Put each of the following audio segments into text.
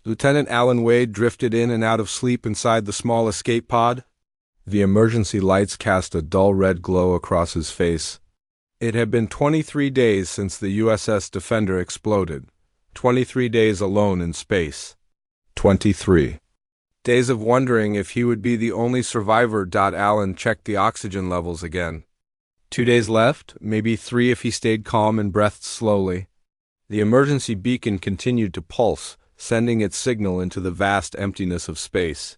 Lieutenant Alan Wade drifted in and out of sleep inside the small escape pod. The emergency lights cast a dull red glow across his face. It had been 23 days since the USS Defender exploded. 23 days alone in space. 23 days of wondering if he would be the only survivor. Alan checked the oxygen levels again. 2 days left, maybe 3 if he stayed calm and breathed slowly. The emergency beacon continued to pulse, sending its signal into the vast emptiness of space.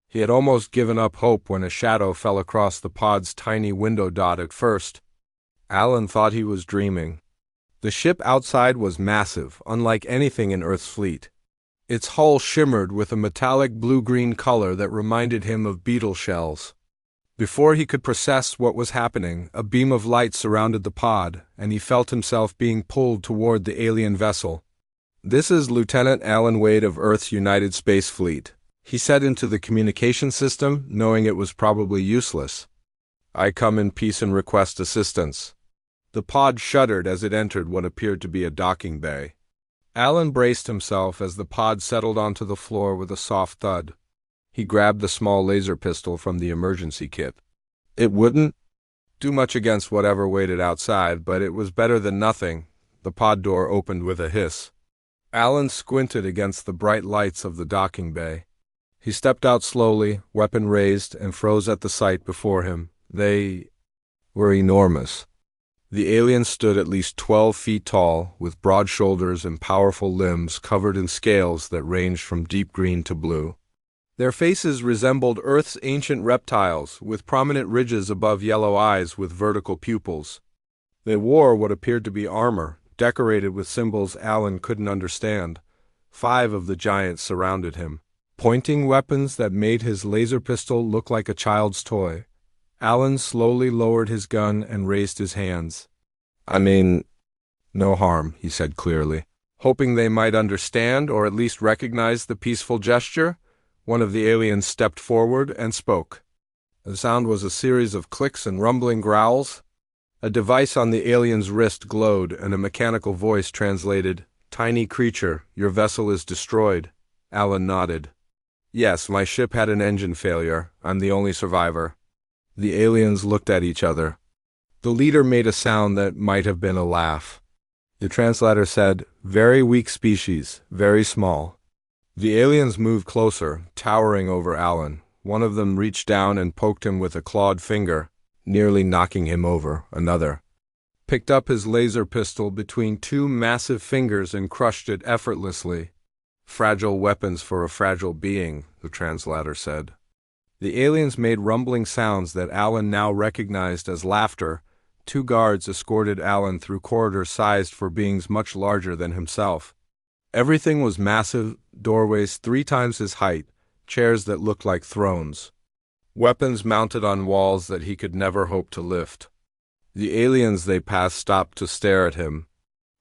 He had almost given up hope when a shadow fell across the pod's tiny window. At first, Alan thought he was dreaming. The ship outside was massive, unlike anything in Earth's fleet. Its hull shimmered with a metallic blue-green color that reminded him of beetle shells. Before he could process what was happening, a beam of light surrounded the pod, and he felt himself being pulled toward the alien vessel. "This is Lieutenant Alan Wade of Earth's United Space Fleet," he said into the communication system, knowing it was probably useless. "I come in peace and request assistance." The pod shuddered as it entered what appeared to be a docking bay. Alan braced himself as the pod settled onto the floor with a soft thud. He grabbed the small laser pistol from the emergency kit. It wouldn't do much against whatever waited outside, but it was better than nothing. The pod door opened with a hiss. Alan squinted against the bright lights of the docking bay. He stepped out slowly, weapon raised, and froze at the sight before him. They were enormous. The aliens stood at least 12 feet tall, with broad shoulders and powerful limbs covered in scales that ranged from deep green to blue. Their faces resembled Earth's ancient reptiles, with prominent ridges above yellow eyes with vertical pupils. They wore what appeared to be armor, decorated with symbols Alan couldn't understand. 5 of the giants surrounded him, pointing weapons that made his laser pistol look like a child's toy. Alan slowly lowered his gun and raised his hands. No harm," he said clearly. Hoping they might understand or at least recognize the peaceful gesture, one of the aliens stepped forward and spoke. The sound was a series of clicks and rumbling growls. A device on the alien's wrist glowed, and a mechanical voice translated, "Tiny creature, your vessel is destroyed." Alan nodded. "Yes, my ship had an engine failure. I'm the only survivor." The aliens looked at each other. The leader made a sound that might have been a laugh. The translator said, "Very weak species, very small." The aliens moved closer, towering over Alan. One of them reached down and poked him with a clawed finger, nearly knocking him over. Another picked up his laser pistol between 2 massive fingers and crushed it effortlessly. "Fragile weapons for a fragile being," the translator said. The aliens made rumbling sounds that Alan now recognized as laughter. 2 guards escorted Alan through corridors sized for beings much larger than himself. Everything was massive, doorways 3 times his height, chairs that looked like thrones. Weapons mounted on walls that he could never hope to lift. The aliens they passed stopped to stare at him.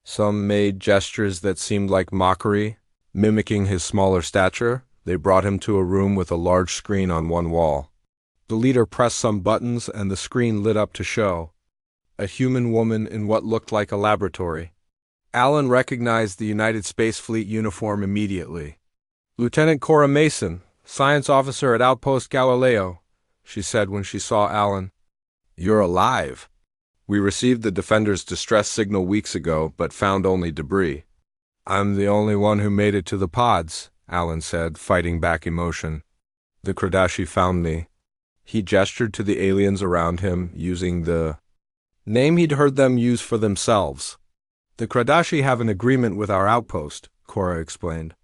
Some made gestures that seemed like mockery, mimicking his smaller stature. They brought him to a room with a large screen on one wall. The leader pressed some buttons and the screen lit up to show a human woman in what looked like a laboratory. Alan recognized the United Space Fleet uniform immediately. "Lieutenant Cora Mason, science officer at Outpost Galileo," she said when she saw Alan. "You're alive. We received the Defender's distress signal weeks ago, but found only debris." "I'm the only one who made it to the pods," Alan said, fighting back emotion. "The Kradashi found me." He gestured to the aliens around him, using the name he'd heard them use for themselves. "The Kradashi have an agreement with our outpost," Cora explained.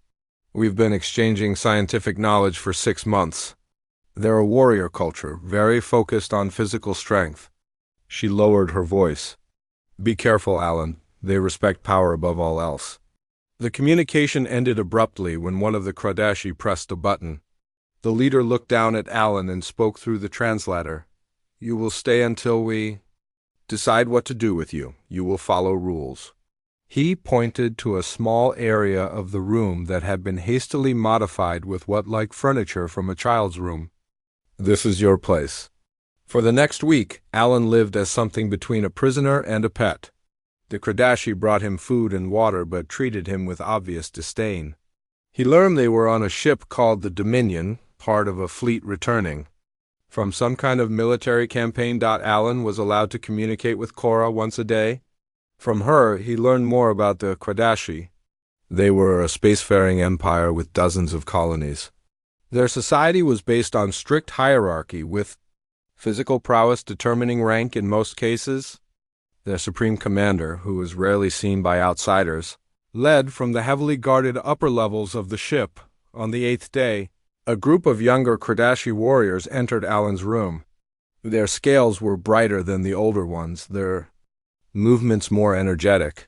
"We've been exchanging scientific knowledge for 6 months. They're a warrior culture, very focused on physical strength." She lowered her voice. "Be careful, Alan. They respect power above all else." The communication ended abruptly when one of the Kradashi pressed a button. The leader looked down at Alan and spoke through the translator. "You will stay until we decide what to do with you. You will follow rules." He pointed to a small area of the room that had been hastily modified with what like furniture from a child's room. "This is your place." For the next week, Alan lived as something between a prisoner and a pet. The Kradashi brought him food and water but treated him with obvious disdain. He learned they were on a ship called the Dominion, part of a fleet returning from some kind of military campaign. Alan was allowed to communicate with Cora once a day. From her, he learned more about the Kradashi. They were a spacefaring empire with dozens of colonies. Their society was based on strict hierarchy, with physical prowess determining rank in most cases. Their supreme commander, who was rarely seen by outsiders, led from the heavily guarded upper levels of the ship. On the 8th day, a group of younger Kradashi warriors entered Alan's room. Their scales were brighter than the older ones, their movements more energetic.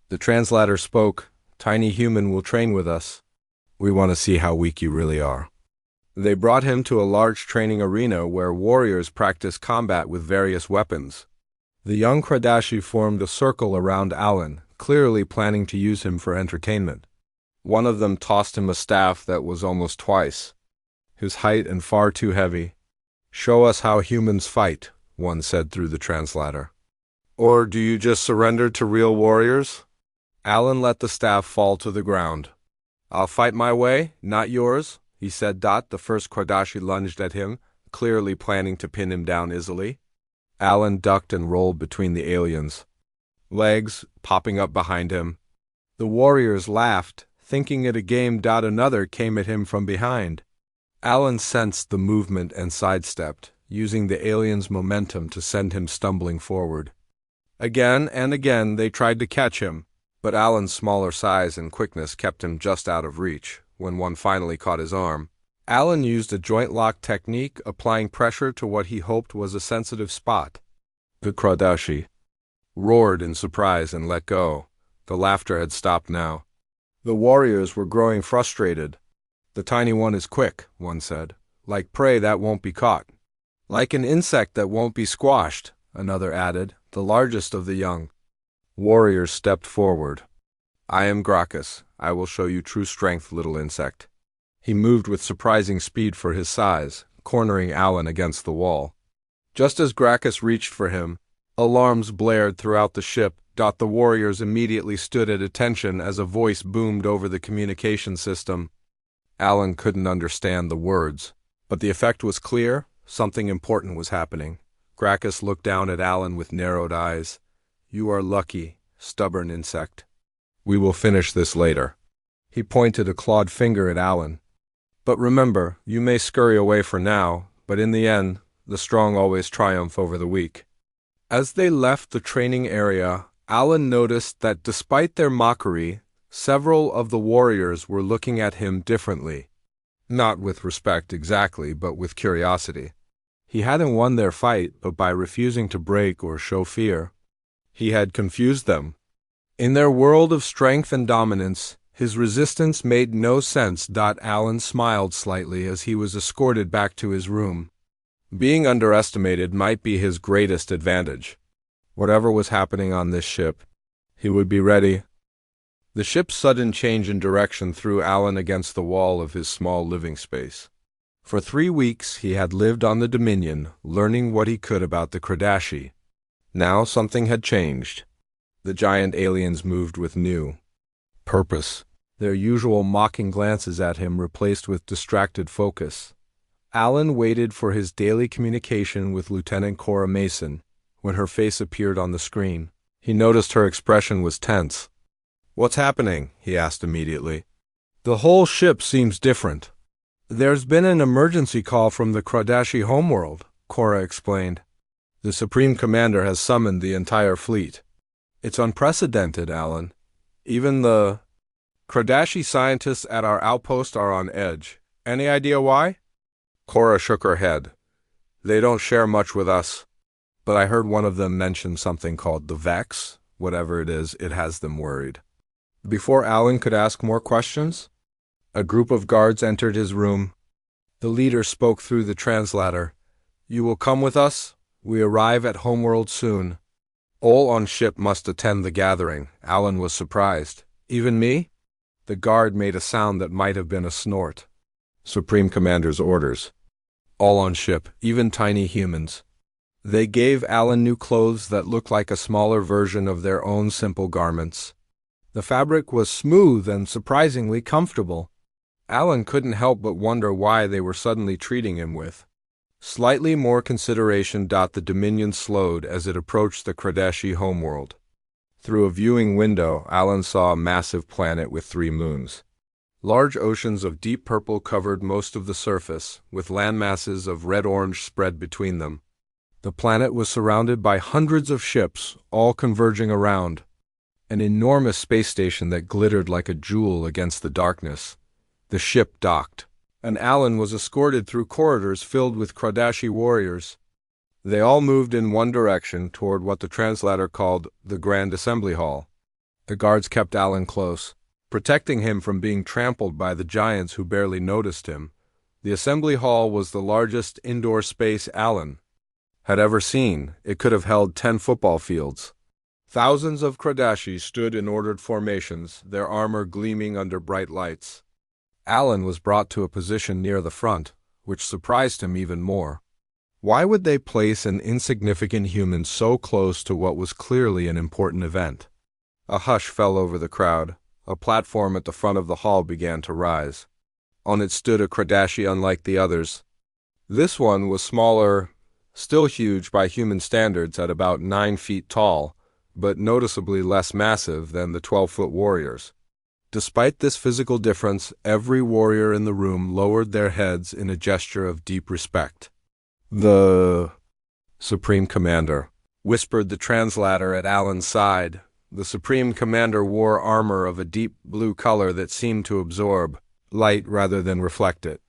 The translator spoke, "Tiny human will train with us. We want to see how weak you really are." They brought him to a large training arena where warriors practiced combat with various weapons. The young Kradashi formed a circle around Alan, clearly planning to use him for entertainment. One of them tossed him a staff that was almost twice his height and far too heavy. "Show us how humans fight," one said through the translator. "Or do you just surrender to real warriors?" Alan let the staff fall to the ground. "I'll fight my way, not yours," he said. The first Kradashi lunged at him, clearly planning to pin him down easily. Alan ducked and rolled between the aliens, legs popping up behind him. The warriors laughed, thinking it a game. Another came at him from behind. Alan sensed the movement and sidestepped, using the alien's momentum to send him stumbling forward. Again and again they tried to catch him, but Alan's smaller size and quickness kept him just out of reach. When one finally caught his arm, Alan used a joint lock technique, applying pressure to what he hoped was a sensitive spot. The Kradashi roared in surprise and let go. The laughter had stopped now. The warriors were growing frustrated. "The tiny one is quick," one said. "Like prey that won't be caught." "Like an insect that won't be squashed," another added, the largest of the young warriors stepped forward. "I am Gracchus. I will show you true strength, little insect." He moved with surprising speed for his size, cornering Alan against the wall. Just as Gracchus reached for him, alarms blared throughout the ship. The warriors immediately stood at attention as a voice boomed over the communication system. Alan couldn't understand the words, but the effect was clear. Something important was happening. Gracchus looked down at Alan with narrowed eyes. "You are lucky, stubborn insect. We will finish this later." He pointed a clawed finger at Alan. "But remember, you may scurry away for now, but in the end, the strong always triumph over the weak." As they left the training area, Alan noticed that despite their mockery, several of the warriors were looking at him differently. Not with respect exactly, but with curiosity. He hadn't won their fight, but by refusing to break or show fear, he had confused them. In their world of strength and dominance, his resistance made no sense. Alan smiled slightly as he was escorted back to his room. Being underestimated might be his greatest advantage. Whatever was happening on this ship, he would be ready. The ship's sudden change in direction threw Alan against the wall of his small living space. For 3 weeks he had lived on the Dominion, learning what he could about the Kradashi. Now something had changed. The giant aliens moved with new purpose, their usual mocking glances at him replaced with distracted focus. Alan waited for his daily communication with Lieutenant Cora Mason. When her face appeared on the screen, he noticed her expression was tense. "What's happening?" he asked immediately. "The whole ship seems different." "There's been an emergency call from the Kradashi homeworld," Cora explained. "The Supreme Commander has summoned the entire fleet." "It's unprecedented, Alan. Even the Kradashi scientists at our outpost are on edge. Any idea why?" Cora shook her head. "They don't share much with us, but I heard one of them mention something called the Vex. Whatever it is, it has them worried." Before Alan could ask more questions, a group of guards entered his room. The leader spoke through the translator. "You will come with us? We arrive at homeworld soon. All on ship must attend the gathering." Alan was surprised. "Even me?" The guard made a sound that might have been a snort. "Supreme Commander's orders. All on ship, even tiny humans." They gave Alan new clothes that looked like a smaller version of their own simple garments. The fabric was smooth and surprisingly comfortable. Alan couldn't help but wonder why they were suddenly treating him with slightly more consideration. The Dominion slowed as it approached the Kradeshi homeworld. Through a viewing window, Alan saw a massive planet with 3 moons. Large oceans of deep purple covered most of the surface, with landmasses of red-orange spread between them. The planet was surrounded by hundreds of ships, all converging around an enormous space station that glittered like a jewel against the darkness. The ship docked, and Alan was escorted through corridors filled with Kradashi warriors. They all moved in one direction toward what the translator called the Grand Assembly Hall. The guards kept Alan close, protecting him from being trampled by the giants who barely noticed him. The assembly hall was the largest indoor space Alan had ever seen. It could have held 10 football fields. Thousands of Kradashi stood in ordered formations, their armor gleaming under bright lights. Alan was brought to a position near the front, which surprised him even more. Why would they place an insignificant human so close to what was clearly an important event? A hush fell over the crowd. A platform at the front of the hall began to rise. On it stood a Kradashi unlike the others. This one was smaller, still huge by human standards at about 9 feet tall, but noticeably less massive than the 12-foot warriors. Despite this physical difference, every warrior in the room lowered their heads in a gesture of deep respect. "The Supreme Commander," whispered the translator at Alan's side. The Supreme Commander wore armor of a deep blue color that seemed to absorb light rather than reflect it.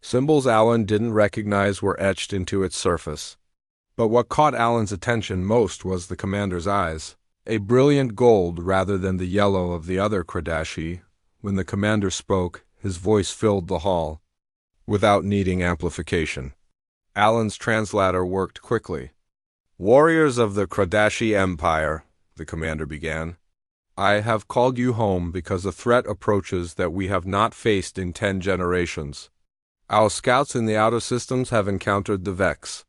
Symbols Alan didn't recognize were etched into its surface. But what caught Alan's attention most was the commander's eyes, a brilliant gold rather than the yellow of the other Kradashi. When the commander spoke, his voice filled the hall, without needing amplification. Alan's translator worked quickly. "Warriors of the Kradashi Empire," the commander began, "I have called you home because a threat approaches that we have not faced in 10 generations. Our scouts in the outer systems have encountered the Vex."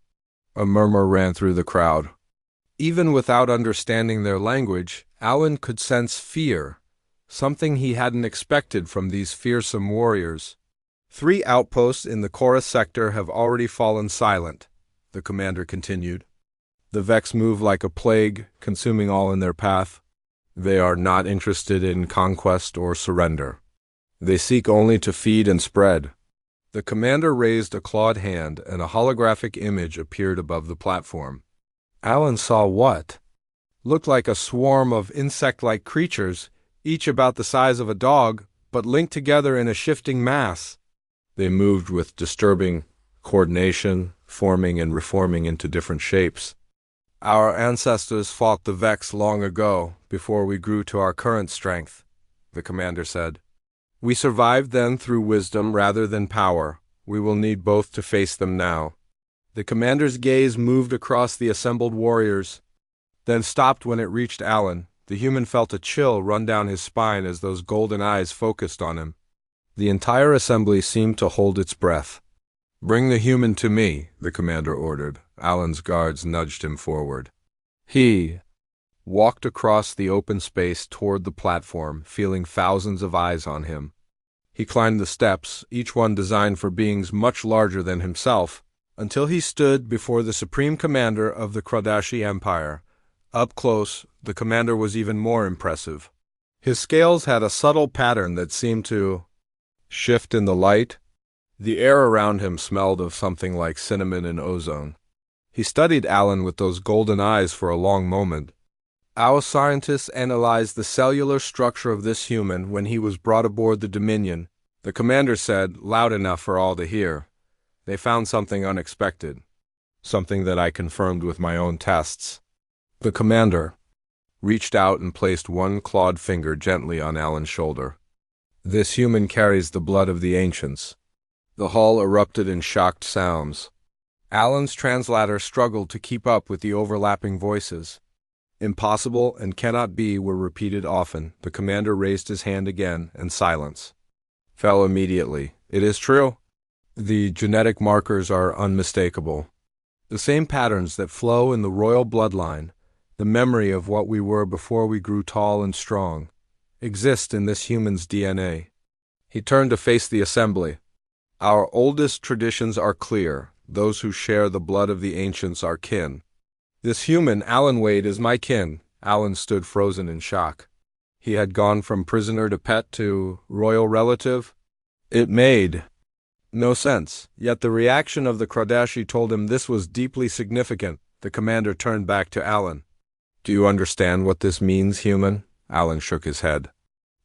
A murmur ran through the crowd. Even without understanding their language, Alan could sense fear, something he hadn't expected from these fearsome warriors. 3 outposts in the Chorus sector have already fallen silent, the commander continued. The Vex move like a plague, consuming all in their path. They are not interested in conquest or surrender. They seek only to feed and spread. The commander raised a clawed hand, and a holographic image appeared above the platform. Alan saw what looked like a swarm of insect-like creatures, each about the size of a dog, but linked together in a shifting mass. They moved with disturbing coordination, forming and reforming into different shapes. "Our ancestors fought the Vex long ago, before we grew to our current strength," the commander said. "We survived then through wisdom rather than power. We will need both to face them now." The commander's gaze moved across the assembled warriors, then stopped when it reached Alan. The human felt a chill run down his spine as those golden eyes focused on him. The entire assembly seemed to hold its breath. "Bring the human to me," the commander ordered. Alan's guards nudged him forward. He walked across the open space toward the platform, feeling thousands of eyes on him. He climbed the steps, each one designed for beings much larger than himself, until he stood before the Supreme Commander of the Kradashi Empire. Up close, the commander was even more impressive. His scales had a subtle pattern that seemed to shift in the light. The air around him smelled of something like cinnamon and ozone. He studied Alan with those golden eyes for a long moment. "Our scientists analyzed the cellular structure of this human when he was brought aboard the Dominion," the commander said, loud enough for all to hear. "They found something unexpected, something that I confirmed with my own tests." The commander reached out and placed one clawed finger gently on Alan's shoulder. "This human carries the blood of the ancients." The hall erupted in shocked sounds. Alan's translator struggled to keep up with the overlapping voices. "Impossible and cannot be" were repeated often. The commander raised his hand again, and silence fell immediately. "It is true. The genetic markers are unmistakable. The same patterns that flow in the royal bloodline, the memory of what we were before we grew tall and strong, exist in this human's DNA." He turned to face the assembly. Our oldest traditions are clear. Those who share the blood of the ancients are kin. This human, Alan Wade, is my kin. Alan stood frozen in shock. He had gone from prisoner to pet to royal relative. It made no sense, yet the reaction of the Kradashi told him this was deeply significant. The commander turned back to Alan. Do you understand what this means, human? Alan shook his head.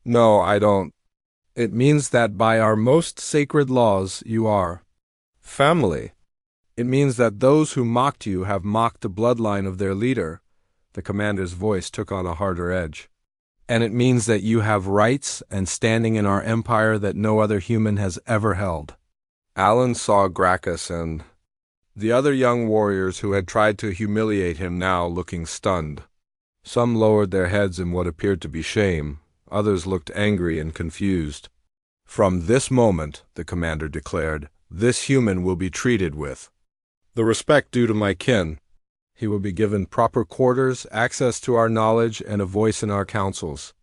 No, I don't. It means that by our most sacred laws you are family. It means that those who mocked you have mocked the bloodline of their leader. The commander's voice took on a harder edge. And it means that you have rights and standing in our empire that no other human has ever held. Alan saw Gracchus and the other young warriors who had tried to humiliate him now looking stunned. Some lowered their heads in what appeared to be shame. Others looked angry and confused. From this moment, the commander declared, this human will be treated with the respect due to my kin. He will be given proper quarters, access to our knowledge, and a voice in our councils.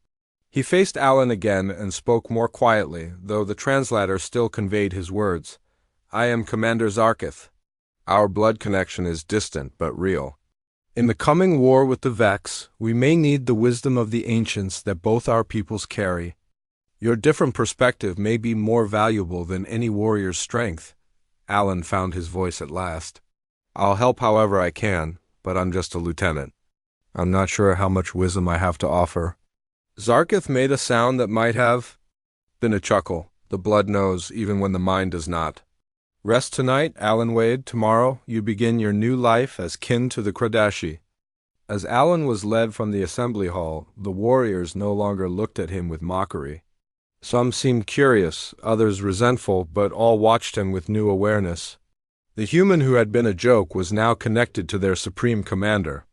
He faced Alan again and spoke more quietly, though the translator still conveyed his words. I am Commander Zarkith. Our blood connection is distant but real. In the coming war with the Vex, we may need the wisdom of the ancients that both our peoples carry. Your different perspective may be more valuable than any warrior's strength. Alan found his voice at last. I'll help however I can, but I'm just a lieutenant. I'm not sure how much wisdom I have to offer. Zarkith made a sound that might have been a chuckle. The blood knows even when the mind does not. Rest tonight, Alan Wade. Tomorrow you begin your new life as kin to the Kradashi. As Alan was led from the assembly hall, the warriors no longer looked at him with mockery. Some seemed curious, others resentful, but all watched him with new awareness. The human who had been a joke was now connected to their supreme commander.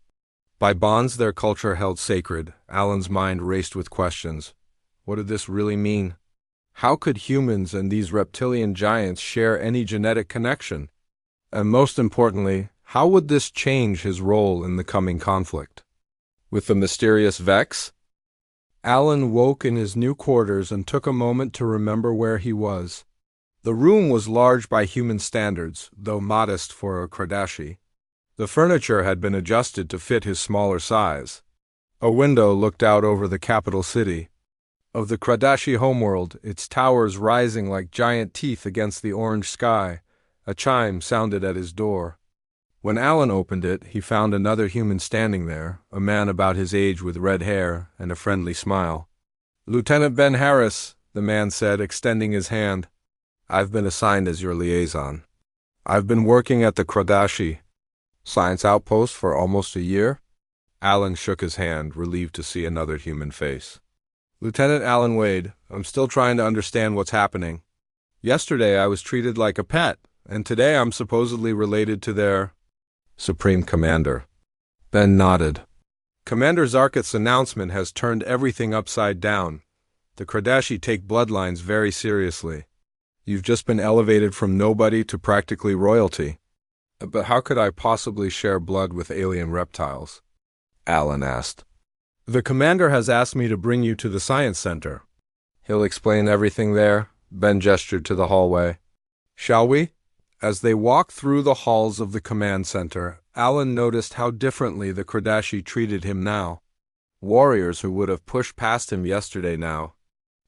By bonds their culture held sacred, Alan's mind raced with questions. What did this really mean? How could humans and these reptilian giants share any genetic connection? And most importantly, how would this change his role in the coming conflict? With the mysterious Vex? Alan woke in his new quarters and took a moment to remember where he was. The room was large by human standards, though modest for a Kradashi. The furniture had been adjusted to fit his smaller size. A window looked out over the capital city of the Kradashi homeworld, its towers rising like giant teeth against the orange sky. A chime sounded at his door. When Alan opened it, he found another human standing there, a man about his age with red hair and a friendly smile. Lieutenant Ben Harris, the man said, extending his hand. I've been assigned as your liaison. I've been working at the Kradashi Science Outpost for almost a year. Alan shook his hand, relieved to see another human face. Lieutenant Alan Wade, I'm still trying to understand what's happening. Yesterday I was treated like a pet, and today I'm supposedly related to their Supreme Commander. Ben nodded. Commander Zarkith's announcement has turned everything upside down. The Kradashi take bloodlines very seriously. You've just been elevated from nobody to practically royalty. But how could I possibly share blood with alien reptiles? Alan asked. The commander has asked me to bring you to the science center. He'll explain everything there. Ben gestured to the hallway. Shall we? As they walked through the halls of the command center, Alan noticed how differently the Kradashi treated him now. Warriors who would have pushed past him yesterday now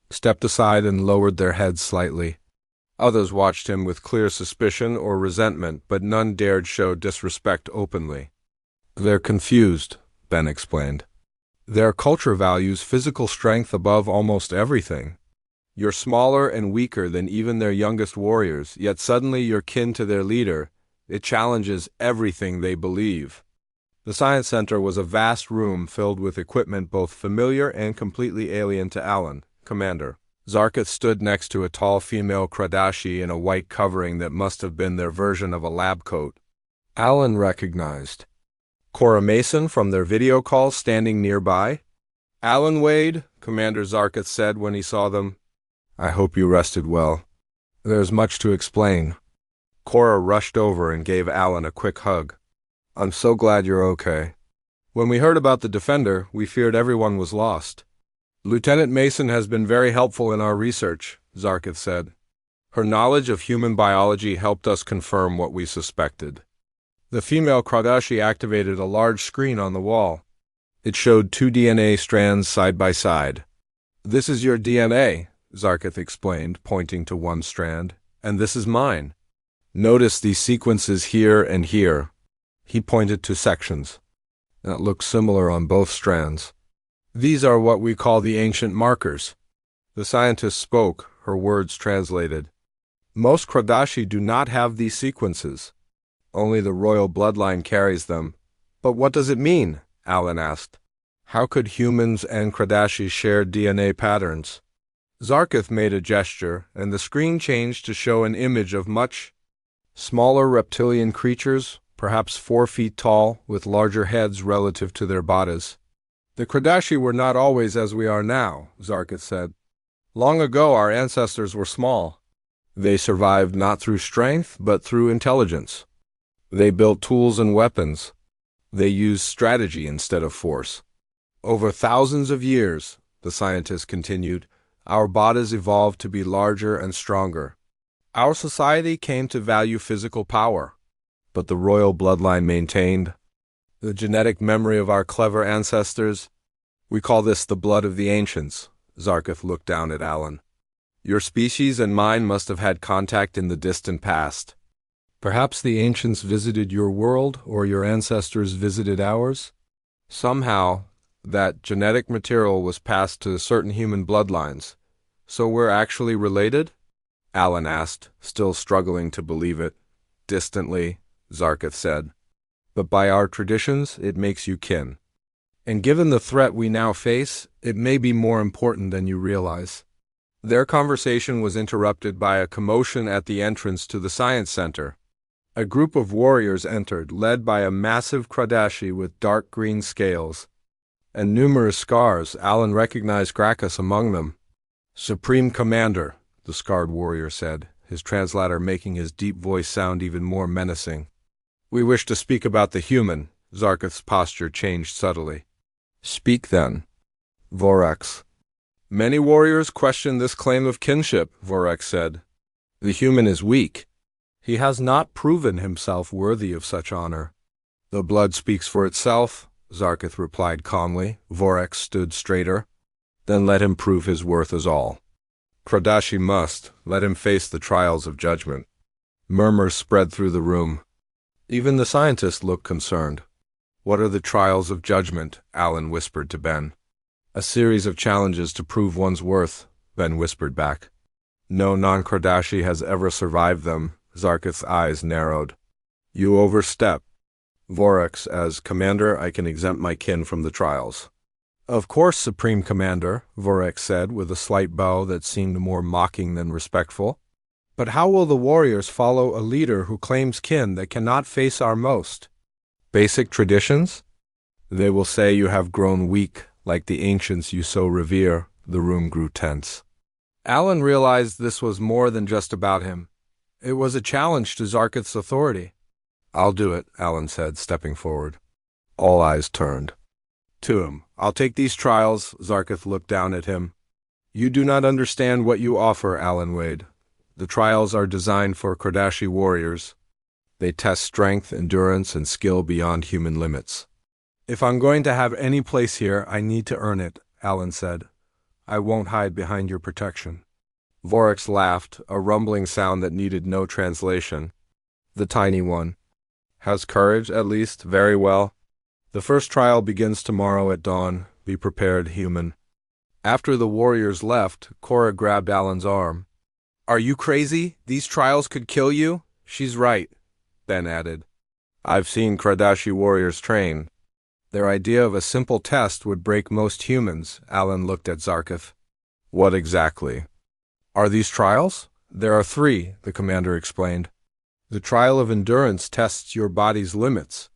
stepped aside and lowered their heads slightly. Others watched him with clear suspicion or resentment, but none dared show disrespect openly. They're confused, Ben explained. Their culture values physical strength above almost everything. You're smaller and weaker than even their youngest warriors, yet suddenly you're kin to their leader. It challenges everything they believe. The science center was a vast room filled with equipment both familiar and completely alien to Alan, Commander. Zarkith stood next to a tall female Kradashi in a white covering that must have been their version of a lab coat. Alan recognized Cora Mason from their video call standing nearby. Alan Wade, Commander Zarkith said when he saw them. I hope you rested well. There's much to explain. Cora rushed over and gave Alan a quick hug. I'm so glad you're okay. When we heard about the Defender, we feared everyone was lost. Lieutenant Mason has been very helpful in our research. Zarkith said. Her knowledge of human biology helped us confirm what we suspected. The female Kradashi activated a large screen on the wall. It showed 2 DNA strands side by side. This is your DNA, Zarkith explained, pointing to one strand, and this is mine. Notice these sequences here and here. He pointed to sections that look similar on both strands. These are what we call the ancient markers. The scientist spoke, her words translated. Most Kradashi do not have these sequences. Only the royal bloodline carries them. But what does it mean? Alan asked. How could humans and Kradashi share DNA patterns? Zarkith made a gesture, and the screen changed to show an image of much smaller reptilian creatures, perhaps 4 feet tall, with larger heads relative to their bodies. The Kradashi were not always as we are now, Zarkith said. Long ago our ancestors were small. They survived not through strength, but through intelligence. They built tools and weapons. They used strategy instead of force. Over thousands of years, the scientist continued, our bodies evolved to be larger and stronger. Our society came to value physical power, but the royal bloodline maintained the genetic memory of our clever ancestors. We call this the blood of the ancients. Zarkith looked down at Alan. Your species and mine must have had contact in the distant past. Perhaps the ancients visited your world, or your ancestors visited ours. Somehow, that genetic material was passed to certain human bloodlines. So we're actually related? Alan asked, still struggling to believe it. Distantly, Zarkith said. But by our traditions, it makes you kin. And given the threat we now face, it may be more important than you realize. Their conversation was interrupted by a commotion at the entrance to the science center. A group of warriors entered, led by a massive Kradashi with dark green scales and numerous scars. Alan recognized Gracchus among them. Supreme Commander, the scarred warrior said, his translator making his deep voice sound even more menacing. We wish to speak about the human. Zarkith's posture changed subtly. Speak then. Vorax. Many warriors question this claim of kinship, Vorax said. The human is weak. He has not proven himself worthy of such honor. The blood speaks for itself, Zarkith replied calmly. Vorax stood straighter. Then let him prove his worth as all. Kradashi must. Let him face the trials of judgment. Murmurs spread through the room. Even the scientist looked concerned. What are the trials of judgment? Alan whispered to Ben. A series of challenges to prove one's worth, Ben whispered back. No non-Kradashi has ever survived them. Zarkith's eyes narrowed. You overstep. Vorax, as commander, I can exempt my kin from the trials. Of course, Supreme Commander, Vorax said with a slight bow that seemed more mocking than respectful. But how will the warriors follow a leader who claims kin that cannot face our most? Basic traditions? They will say you have grown weak, like the ancients you so revere. The room grew tense. Alan realized this was more than just about him. It was a challenge to Zarkith's authority. I'll do it, Alan said, stepping forward. All eyes turned to him. I'll take these trials. Zarkith looked down at him. You do not understand what you offer, Alan Wade. The trials are designed for Kradashi warriors. They test strength, endurance, and skill beyond human limits. If I'm going to have any place here, I need to earn it, Alan said. I won't hide behind your protection. Vorax laughed, a rumbling sound that needed no translation. The tiny one. Has courage, at least, very well. The first trial begins tomorrow at dawn. Be prepared, human. After the warriors left, Cora grabbed Alan's arm. Are you crazy? These trials could kill you? She's right, Ben added. I've seen Kradashi warriors train. Their idea of a simple test would break most humans. Alan looked at Zarkith. What exactly? Are these trials? There are 3, the commander explained. The trial of endurance tests your body's limits.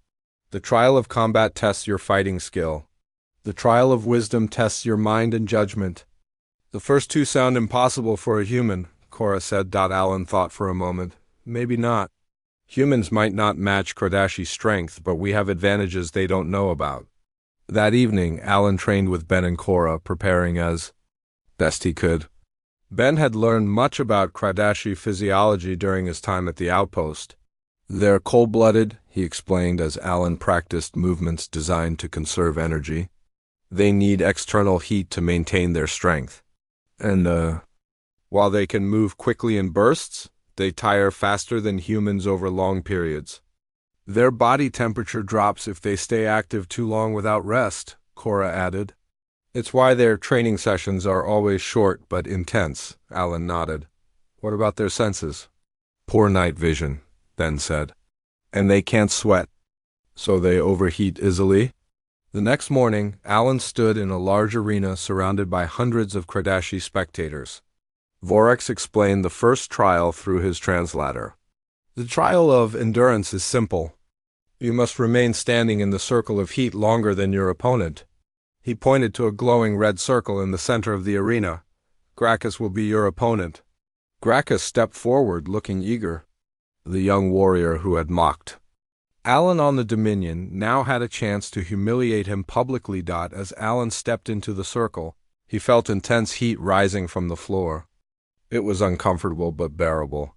The trial of combat tests your fighting skill. The trial of wisdom tests your mind and judgment. The first 2 sound impossible for a human, Cora said. Alan thought for a moment. Maybe not. Humans might not match Kradashi's strength, but we have advantages they don't know about. That evening, Alan trained with Ben and Cora, preparing as best he could. Ben had learned much about Kradashi physiology during his time at the outpost. They're cold-blooded, he explained as Alan practiced movements designed to conserve energy. They need external heat to maintain their strength. And, while they can move quickly in bursts, they tire faster than humans over long periods. Their body temperature drops if they stay active too long without rest, Cora added. It's why their training sessions are always short but intense, Alan nodded. What about their senses? Poor night vision, Ben said. And they can't sweat, so they overheat easily? The next morning, Alan stood in a large arena surrounded by hundreds of Kradashi spectators. Vorax explained the first trial through his translator. The trial of endurance is simple. You must remain standing in the circle of heat longer than your opponent. He pointed to a glowing red circle in the center of the arena. Gracchus will be your opponent. Gracchus stepped forward, looking eager. The young warrior who had mocked. Alan on the Dominion now had a chance to humiliate him publicly. As Alan stepped into the circle, he felt intense heat rising from the floor. It was uncomfortable but bearable.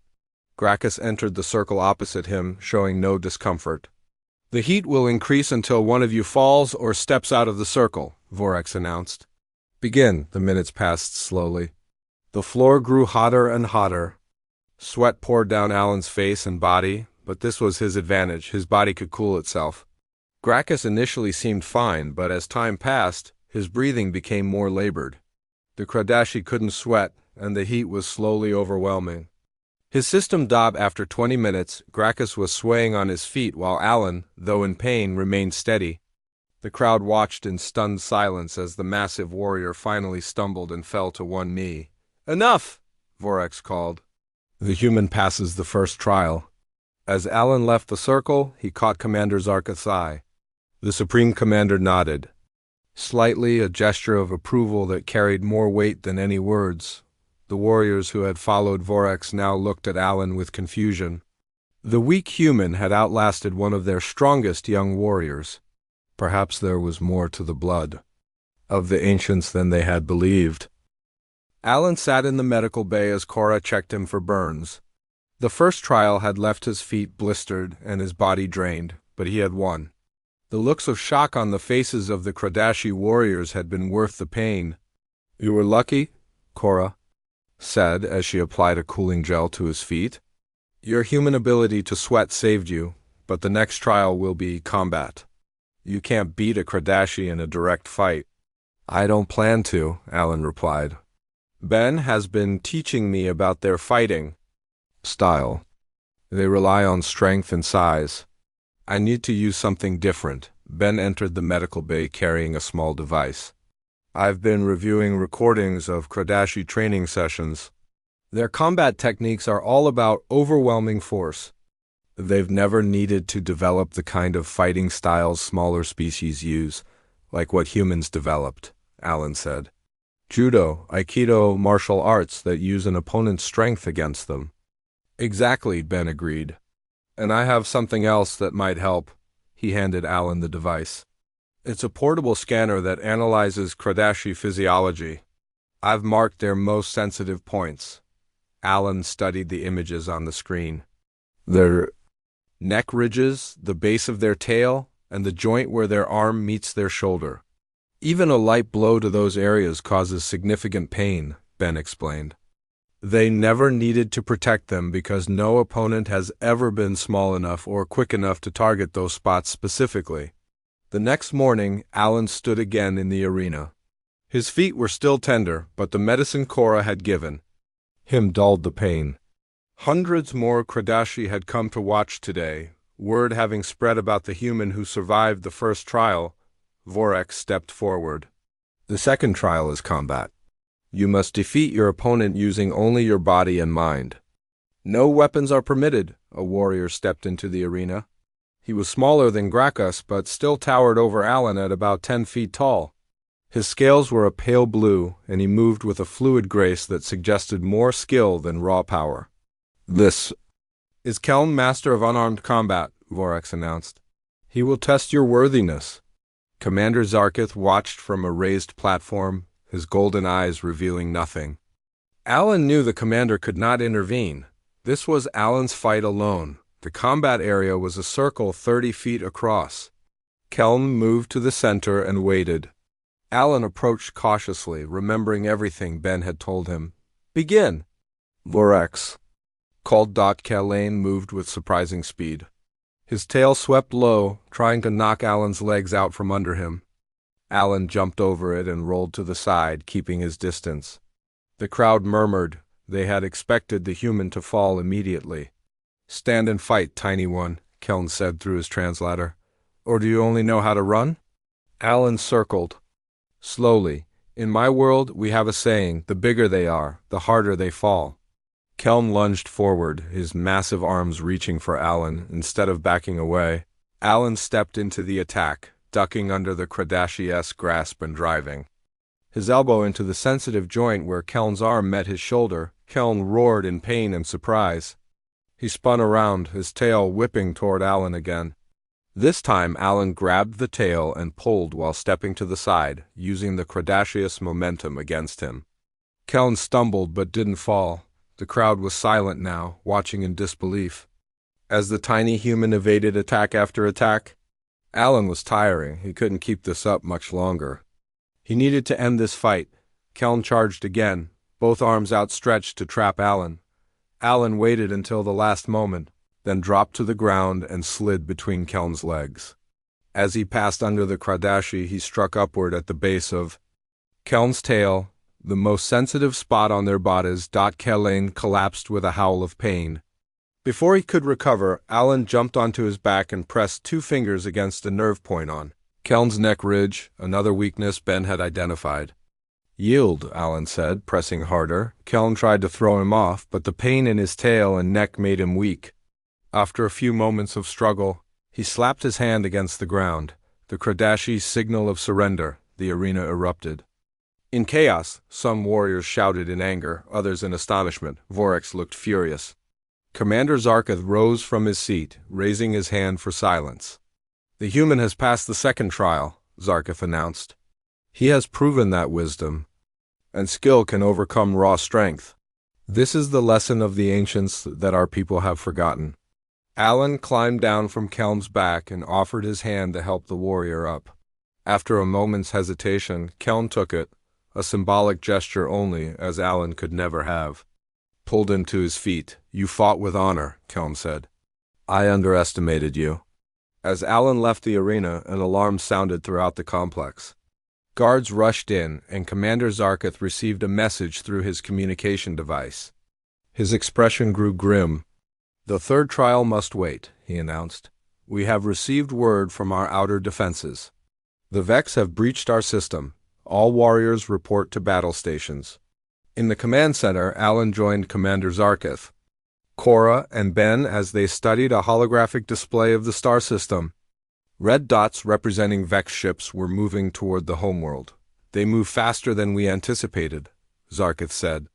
Gracchus entered the circle opposite him, showing no discomfort. The heat will increase until one of you falls or steps out of the circle, Vorax announced. Begin, the minutes passed slowly. The floor grew hotter and hotter. Sweat poured down Alan's face and body, but this was his advantage. His body could cool itself. Gracchus initially seemed fine, but as time passed, his breathing became more labored. The Kradashi couldn't sweat, and the heat was slowly overwhelming. His system died after 20 minutes. Gracchus was swaying on his feet while Alan, though in pain, remained steady. The crowd watched in stunned silence as the massive warrior finally stumbled and fell to one knee. Enough! Vorax called. The human passes the first trial. As Alan left the circle, he caught Commander Zarketh's eye. The Supreme Commander nodded. Slightly, a gesture of approval that carried more weight than any words. The warriors who had followed Vorax now looked at Alan with confusion. The weak human had outlasted one of their strongest young warriors. Perhaps there was more to the blood of the ancients than they had believed. Alan sat in the medical bay as Cora checked him for burns. The first trial had left his feet blistered and his body drained, but he had won. The looks of shock on the faces of the Kradashi warriors had been worth the pain. You were lucky, Cora said as she applied a cooling gel to his feet. Your human ability to sweat saved you, but the next trial will be combat. You can't beat a Kradashi in a direct fight. I don't plan to, Alan replied. Ben has been teaching me about their fighting style. They rely on strength and size. I need to use something different. Ben entered the medical bay carrying a small device. I've been reviewing recordings of Kradashi training sessions. Their combat techniques are all about overwhelming force. They've never needed to develop the kind of fighting styles smaller species use, like what humans developed, Alan said. Judo, Aikido, martial arts that use an opponent's strength against them. Exactly, Ben agreed. And I have something else that might help. He handed Alan the device. It's a portable scanner that analyzes Kradashi physiology. I've marked their most sensitive points. Alan studied the images on the screen. Their neck ridges, the base of their tail, and the joint where their arm meets their shoulder. Even a light blow to those areas causes significant pain, Ben explained. They never needed to protect them because no opponent has ever been small enough or quick enough to target those spots specifically. The next morning, Alan stood again in the arena. His feet were still tender, but the medicine Cora had given him dulled the pain. Hundreds more Kradashi had come to watch today. Word having spread about the human who survived the first trial, Vorax stepped forward. The second trial is combat. You must defeat your opponent using only your body and mind. No weapons are permitted, a warrior stepped into the arena. He was smaller than Gracchus, but still towered over Alan at about 10 feet tall. His scales were a pale blue, and he moved with a fluid grace that suggested more skill than raw power. This is Kelm, Master of Unarmed Combat, Vorax announced. He will test your worthiness. Commander Zarketh watched from a raised platform, his golden eyes revealing nothing. Alan knew the commander could not intervene. This was Alan's fight alone. The combat area was a circle 30 feet across. Kelm moved to the center and waited. Alan approached cautiously, remembering everything Ben had told him. "Begin!" "Vorex," called Kelane moved with surprising speed. His tail swept low, trying to knock Alan's legs out from under him. Alan jumped over it and rolled to the side, keeping his distance. The crowd murmured. They had expected the human to fall immediately. "Stand and fight, tiny one," Keln said through his translator. "Or do you only know how to run?" Alan circled. Slowly. "In my world, we have a saying, the bigger they are, the harder they fall." Kelm lunged forward, his massive arms reaching for Alan. Instead of backing away, Alan stepped into the attack, ducking under the Kardashian-esque grasp and driving. His elbow into the sensitive joint where Keln's arm met his shoulder, Keln roared in pain and surprise. He spun around, his tail whipping toward Alan again. This time Alan grabbed the tail and pulled while stepping to the side, using the Kardashian momentum against him. Keln stumbled but didn't fall. The crowd was silent now, watching in disbelief. As the tiny human evaded attack after attack, Alan was tiring. He couldn't keep this up much longer. He needed to end this fight. Keln charged again, both arms outstretched to trap Alan. Alan waited until the last moment, then dropped to the ground and slid between Keln's legs. As he passed under the Kradashi, he struck upward at the base of Keln's tail, the most sensitive spot on their bodies. Kelane collapsed with a howl of pain. Before he could recover, Alan jumped onto his back and pressed 2 fingers against a nerve point on Keln's neck ridge, another weakness Ben had identified. "Yield," Alan said, pressing harder. Keln tried to throw him off, but the pain in his tail and neck made him weak. After a few moments of struggle, he slapped his hand against the ground. The Kardashi's signal of surrender. The arena erupted. In chaos, some warriors shouted in anger, others in astonishment. Vorex looked furious. Commander Zarketh rose from his seat, raising his hand for silence. "The human has passed the second trial," Zarketh announced. "He has proven that wisdom and skill can overcome raw strength. This is the lesson of the ancients that our people have forgotten." Alan climbed down from Kelm's back and offered his hand to help the warrior up. After a moment's hesitation, Kelm took it, a symbolic gesture only, as Alan could never have. Pulled him to his feet. "You fought with honor," Kelm said. "I underestimated you." As Alan left the arena, an alarm sounded throughout the complex. Guards rushed in, and Commander Zarketh received a message through his communication device. His expression grew grim. "The third trial must wait," he announced. "We have received word from our outer defenses. The Vex have breached our system. All warriors report to battle stations." In the command center, Alan joined Commander Zarketh, Cora, and Ben as they studied a holographic display of the star system. Red dots representing Vex ships were moving toward the homeworld. "They move faster than we anticipated," Zarketh said.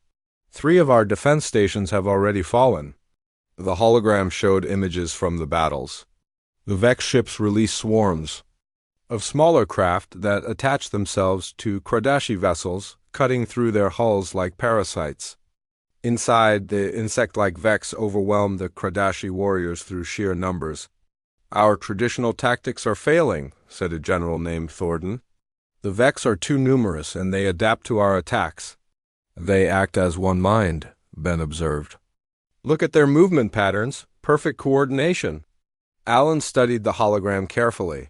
"3 of our defense stations have already fallen." The hologram showed images from the battles. The Vex ships released swarms of smaller craft that attached themselves to Kradashi vessels, cutting through their hulls like parasites. Inside, the insect-like Vex overwhelmed the Kradashi warriors through sheer numbers. "Our traditional tactics are failing," said a general named Thornton. "The Vex are too numerous, and they adapt to our attacks." "They act as one mind," Ben observed. "Look at their movement patterns. Perfect coordination." Alan studied the hologram carefully.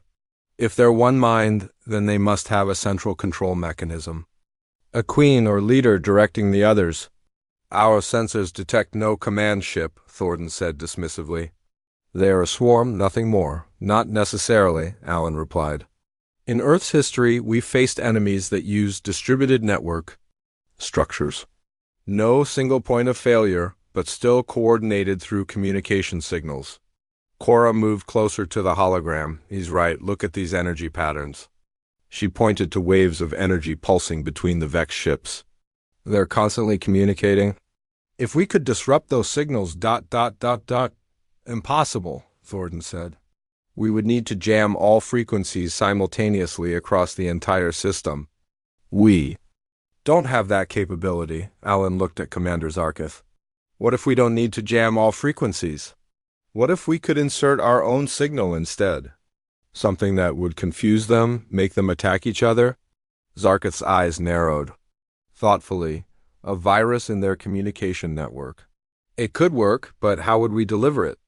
If they're one mind, then they must have a central control mechanism. A queen or leader directing the others. "Our sensors detect no command ship," Thornton said dismissively. "They are a swarm, nothing more." "Not necessarily," Alan replied. "In Earth's history, we've faced enemies that use distributed network structures. No single point of failure, but still coordinated through communication signals." Cora moved closer to the hologram. "He's right, look at these energy patterns." She pointed to waves of energy pulsing between the Vex ships. "They're constantly communicating." "If we could disrupt those signals, Impossible," Thornton said. "We would need to jam all frequencies simultaneously across the entire system." "We," don't have that capability. Alan looked at Commander Zarkith. What if we don't need to jam all frequencies? What if we could insert our own signal instead? Something that would confuse them, make them attack each other? Zarkith's eyes narrowed. Thoughtfully, a virus in their communication network. It could work, but how would we deliver it?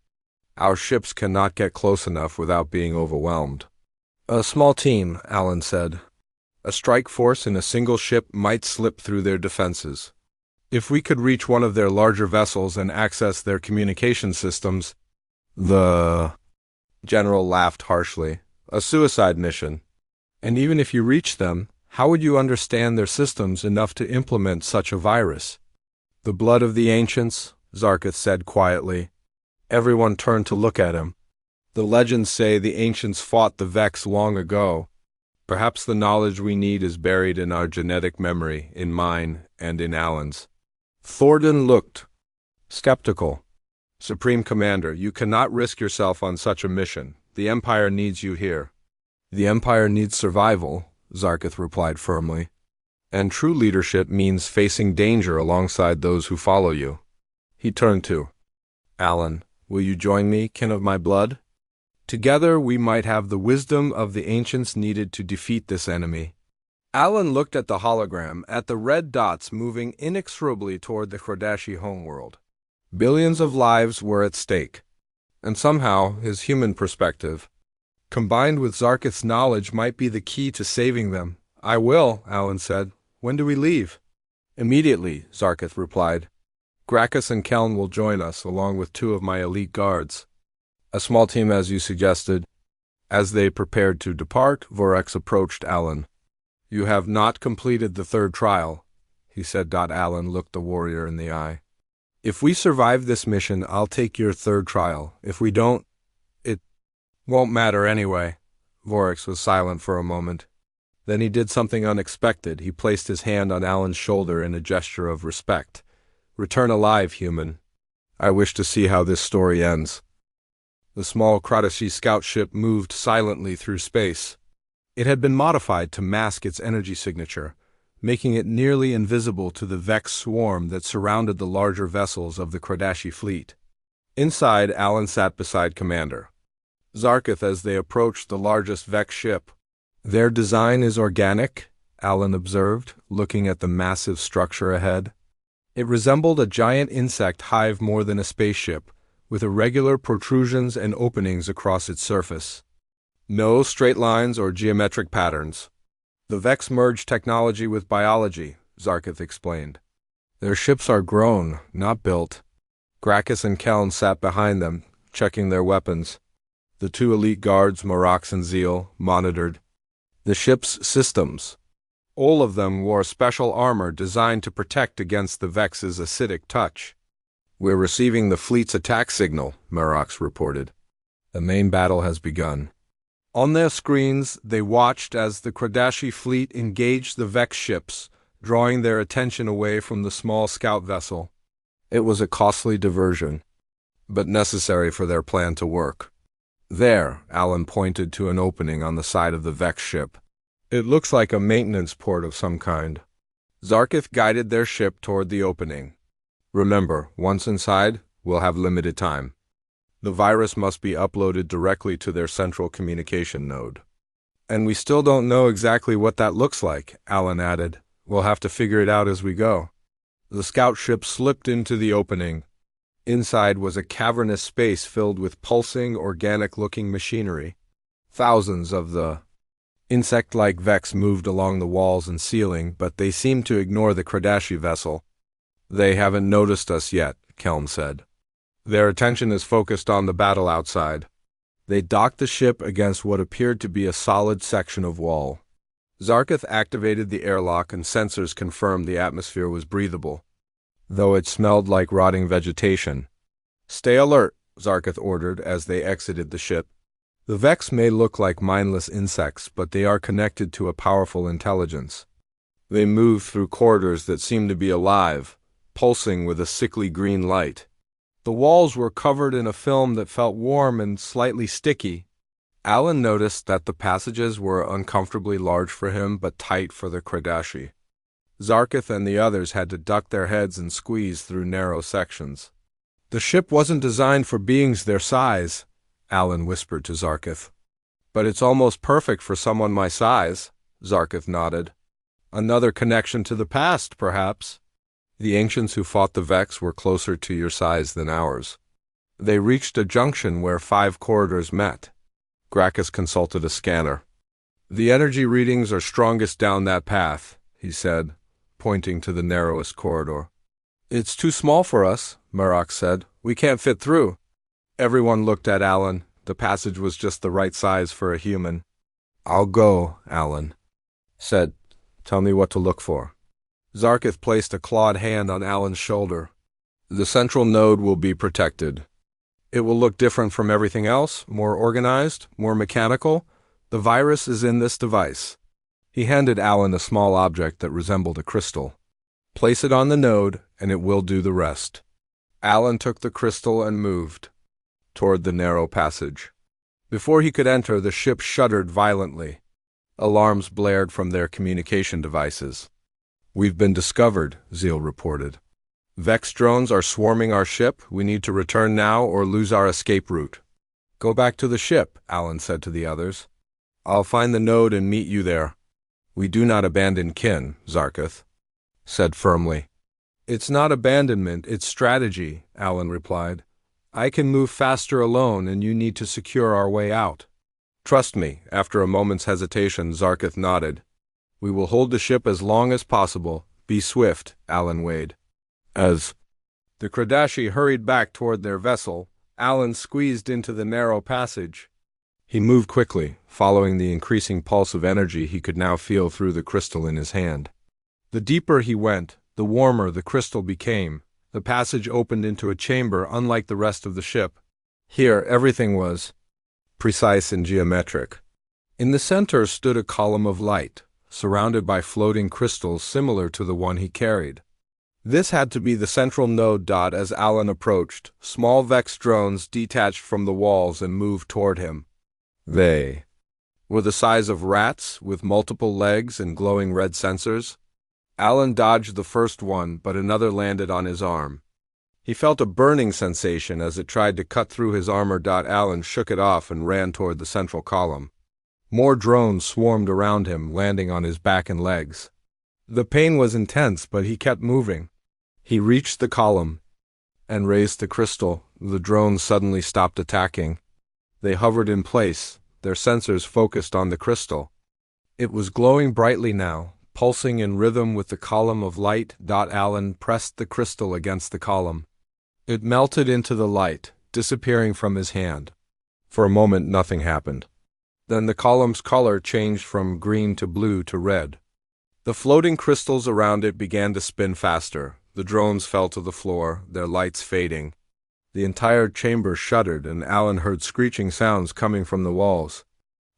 Our ships cannot get close enough without being overwhelmed. A small team, Alan said. A strike force in a single ship might slip through their defenses. If we could reach one of their larger vessels and access their communication systems, the general laughed harshly. A suicide mission. And even if you reach them, how would you understand their systems enough to implement such a virus? The blood of the ancients, Zarkith said quietly. Everyone turned to look at him. The legends say the ancients fought the Vex long ago. Perhaps the knowledge we need is buried in our genetic memory, in mine and in Alan's. Thornton looked skeptical. Supreme Commander, you cannot risk yourself on such a mission. The Empire needs you here. The Empire needs survival, Zarkith replied firmly. And true leadership means facing danger alongside those who follow you. He turned to Alan. Will you join me, kin of my blood? Together we might have the wisdom of the ancients needed to defeat this enemy. Alan looked at the hologram, at the red dots moving inexorably toward the Krodashi homeworld. Billions of lives were at stake. And somehow, his human perspective, combined with Zarkith's knowledge, might be the key to saving them. I will, Alan said. When do we leave? Immediately, Zarkith replied. Gracchus and Keln will join us, along with 2 of my elite guards. A small team, as you suggested. As they prepared to depart, Vorex approached Alan. You have not completed the 3rd trial, he said. Alan looked the warrior in the eye. If we survive this mission, I'll take your 3rd trial. If we don't, it won't matter anyway. Vorex was silent for a moment. Then he did something unexpected. He placed his hand on Alan's shoulder in a gesture of respect. Return alive, human. I wish to see how this story ends. The small Krodashi scout ship moved silently through space. It had been modified to mask its energy signature, making it nearly invisible to the Vex swarm that surrounded the larger vessels of the Krodashi fleet. Inside, Alan sat beside Commander Zarkith as they approached the largest Vex ship. Their design is organic, Alan observed, looking at the massive structure ahead. It resembled a giant insect hive more than a spaceship, with irregular protrusions and openings across its surface. No straight lines or geometric patterns. The Vex merged technology with biology, Zarkith explained. Their ships are grown, not built. Gracchus and Keln sat behind them, checking their weapons. The 2 elite guards, Morox and Zeal, monitored the ship's systems. All of them wore special armor designed to protect against the Vex's acidic touch. We're receiving the fleet's attack signal, Morox reported. The main battle has begun. On their screens, they watched as the Krodashi fleet engaged the Vex ships, drawing their attention away from the small scout vessel. It was a costly diversion, but necessary for their plan to work. There, Alan pointed to an opening on the side of the Vex ship. It looks like a maintenance port of some kind. Zarkith guided their ship toward the opening. Remember, once inside, we'll have limited time. The virus must be uploaded directly to their central communication node. And we still don't know exactly what that looks like, Alan added. We'll have to figure it out as we go. The scout ship slipped into the opening. Inside was a cavernous space filled with pulsing, organic-looking machinery. Thousands of the insect-like Vex moved along the walls and ceiling, but they seemed to ignore the Krodashi vessel. They haven't noticed us yet, Kelm said. Their attention is focused on the battle outside. They docked the ship against what appeared to be a solid section of wall. Zarkith activated the airlock and sensors confirmed the atmosphere was breathable, though it smelled like rotting vegetation. Stay alert, Zarkith ordered as they exited the ship. The Vex may look like mindless insects, but they are connected to a powerful intelligence. They move through corridors that seem to be alive, pulsing with a sickly green light. The walls were covered in a film that felt warm and slightly sticky. Alan noticed that the passages were uncomfortably large for him but tight for the Krodashi. Zarkith and the others had to duck their heads and squeeze through narrow sections. "The ship wasn't designed for beings their size," Alan whispered to Zarkith. "But it's almost perfect for someone my size," Zarkith nodded. "Another connection to the past, perhaps. The ancients who fought the Vex were closer to your size than ours." They reached a junction where 5 corridors met. Gracchus consulted a scanner. "The energy readings are strongest down that path," he said, pointing to the narrowest corridor. "It's too small for us," Marok said. "We can't fit through." Everyone looked at Alan. The passage was just the right size for a human. "I'll go," Alan said. "Tell me what to look for." Zarkith placed a clawed hand on Alan's shoulder. "The central node will be protected. It will look different from everything else, more organized, more mechanical. The virus is in this device." He handed Alan a small object that resembled a crystal. "Place it on the node, and it will do the rest." Alan took the crystal and moved toward the narrow passage. Before he could enter, the ship shuddered violently. Alarms blared from their communication devices. "We've been discovered," Zeal reported. "Vex drones are swarming our ship. We need to return now or lose our escape route." "Go back to the ship," Alan said to the others. "I'll find the node and meet you there." "We do not abandon kin," Zarkith said firmly. "It's not abandonment, it's strategy," Alan replied. "I can move faster alone, and you need to secure our way out." "Trust me." After a moment's hesitation, Zarkith nodded. "We will hold the ship as long as possible. Be swift," Alan weighed. As the Kradashi hurried back toward their vessel, Alan squeezed into the narrow passage. He moved quickly, following the increasing pulse of energy he could now feel through the crystal in his hand. The deeper he went, the warmer the crystal became. The passage opened into a chamber unlike the rest of the ship. Here, everything was precise and geometric. In the center stood a column of light, surrounded by floating crystals similar to the one he carried. This had to be the central node. As Alan approached, small Vex drones detached from the walls and moved toward him. They were the size of rats, with multiple legs and glowing red sensors. Alan dodged the first one, but another landed on his arm. He felt a burning sensation as it tried to cut through his armor. Alan shook it off and ran toward the central column. More drones swarmed around him, landing on his back and legs. The pain was intense, but he kept moving. He reached the column and raised the crystal. The drones suddenly stopped attacking. They hovered in place, their sensors focused on the crystal. It was glowing brightly now, pulsing in rhythm with the column of light. Alan pressed the crystal against the column. It melted into the light, disappearing from his hand. For a moment, nothing happened. Then the column's color changed from green to blue to red. The floating crystals around it began to spin faster. The drones fell to the floor, their lights fading. The entire chamber shuddered, and Alan heard screeching sounds coming from the walls.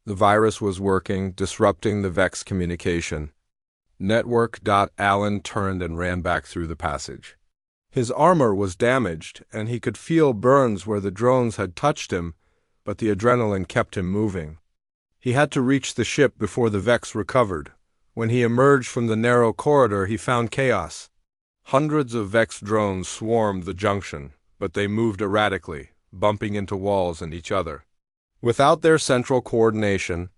The virus was working, disrupting the Vex communication. Network. Alan turned and ran back through the passage. His armor was damaged, and he could feel burns where the drones had touched him, but the adrenaline kept him moving. He had to reach the ship before the Vex recovered. When he emerged from the narrow corridor, he found chaos. Hundreds of Vex drones swarmed the junction, but they moved erratically, bumping into walls and each other. Without their central coordination,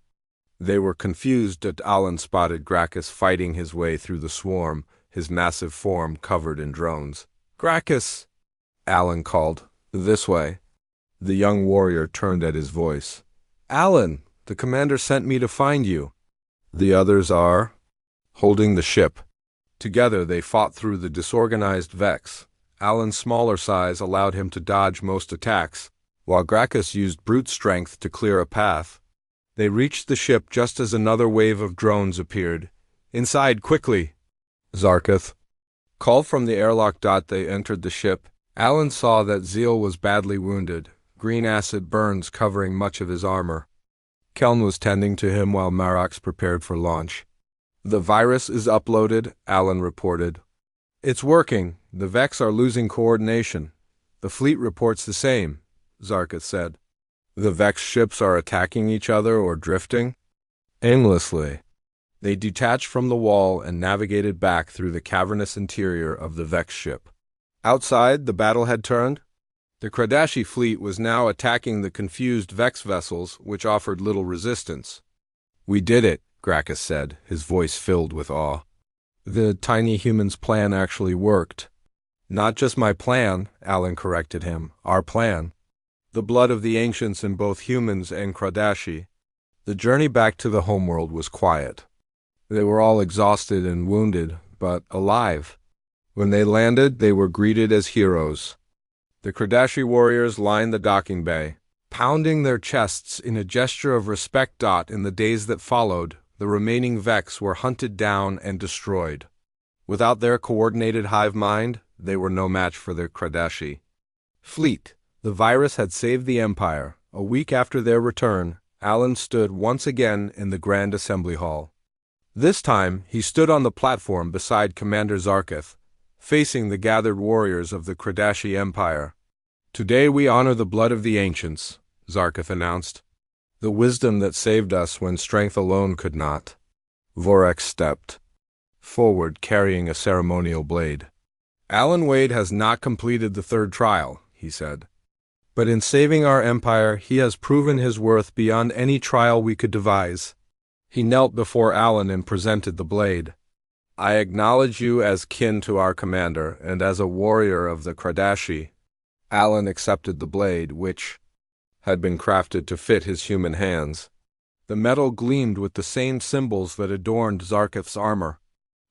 they were confused. Alan spotted Gracchus fighting his way through the swarm, his massive form covered in drones. "Gracchus!" Alan called. "This way." The young warrior turned at his voice. "Alan, the commander sent me to find you." "The others are?" "Holding the ship." Together they fought through the disorganized Vex. Alan's smaller size allowed him to dodge most attacks, while Gracchus used brute strength to clear a path. They reached the ship just as another wave of drones appeared. "Inside, quickly!" Zarkith called from the airlock. They entered the ship. Alan saw that Zeal was badly wounded, green acid burns covering much of his armor. Keln was tending to him while Marox prepared for launch. "The virus is uploaded," Alan reported. "It's working. The Vex are losing coordination. The fleet reports the same," Zarkith said. "The Vex ships are attacking each other or drifting?" "Aimlessly." They detached from the wall and navigated back through the cavernous interior of the Vex ship. Outside, the battle had turned. The Kradashi fleet was now attacking the confused Vex vessels, which offered little resistance. "We did it," Gracchus said, his voice filled with awe. "The tiny human's plan actually worked." "Not just my plan," Alan corrected him. "Our plan. The blood of the ancients in both humans and Kradashi." The journey back to the homeworld was quiet. They were all exhausted and wounded, but alive. When they landed, they were greeted as heroes. The Kradashi warriors lined the docking bay, pounding their chests in a gesture of respect. In the days that followed, the remaining Vex were hunted down and destroyed. Without their coordinated hive mind, they were no match for the Kradashi fleet. The virus had saved the Empire. A week after their return, Alan stood once again in the Grand Assembly Hall. This time, he stood on the platform beside Commander Zarketh, facing the gathered warriors of the Kradashi Empire. "Today we honor the blood of the ancients," Zarketh announced. "The wisdom that saved us when strength alone could not." Vorex stepped forward, carrying a ceremonial blade. "Alan Wade has not completed the third trial," he said. "But in saving our empire, he has proven his worth beyond any trial we could devise." He knelt before Alan and presented the blade. "I acknowledge you as kin to our commander, and as a warrior of the Kradashi." Alan accepted the blade, which had been crafted to fit his human hands. The metal gleamed with the same symbols that adorned Zarketh's armor.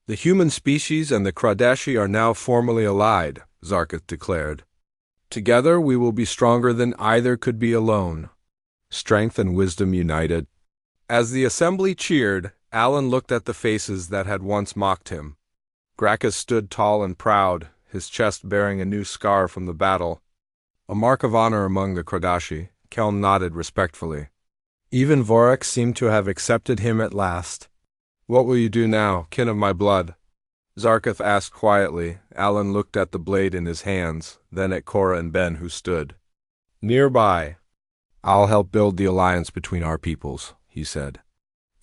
"The human species and the Kradashi are now formally allied," Zarketh declared. "Together we will be stronger than either could be alone." Strength and wisdom united. As the assembly cheered, Alan looked at the faces that had once mocked him. Gracchus stood tall and proud, his chest bearing a new scar from the battle. A mark of honor among the Kradashi. Kelm nodded respectfully. Even Vorex seemed to have accepted him at last. "What will you do now, kin of my blood?" Zarketh asked quietly. Alan looked at the blade in his hands, then at Cora and Ben, who stood nearby. "I'll help build the alliance between our peoples," he said.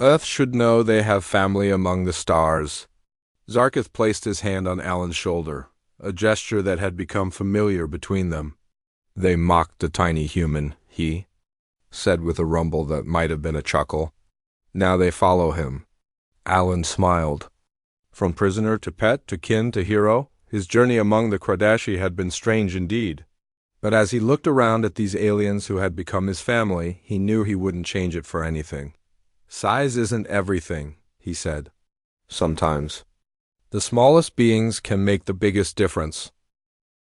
"Earth should know they have family among the stars." Zarketh placed his hand on Alan's shoulder, a gesture that had become familiar between them. "They mocked the tiny human," he said with a rumble that might have been a chuckle. "Now they follow him." Alan smiled. From prisoner to pet to kin to hero, his journey among the Kradashi had been strange indeed. But as he looked around at these aliens who had become his family, he knew he wouldn't change it for anything. "Size isn't everything," he said. "Sometimes the smallest beings can make the biggest difference."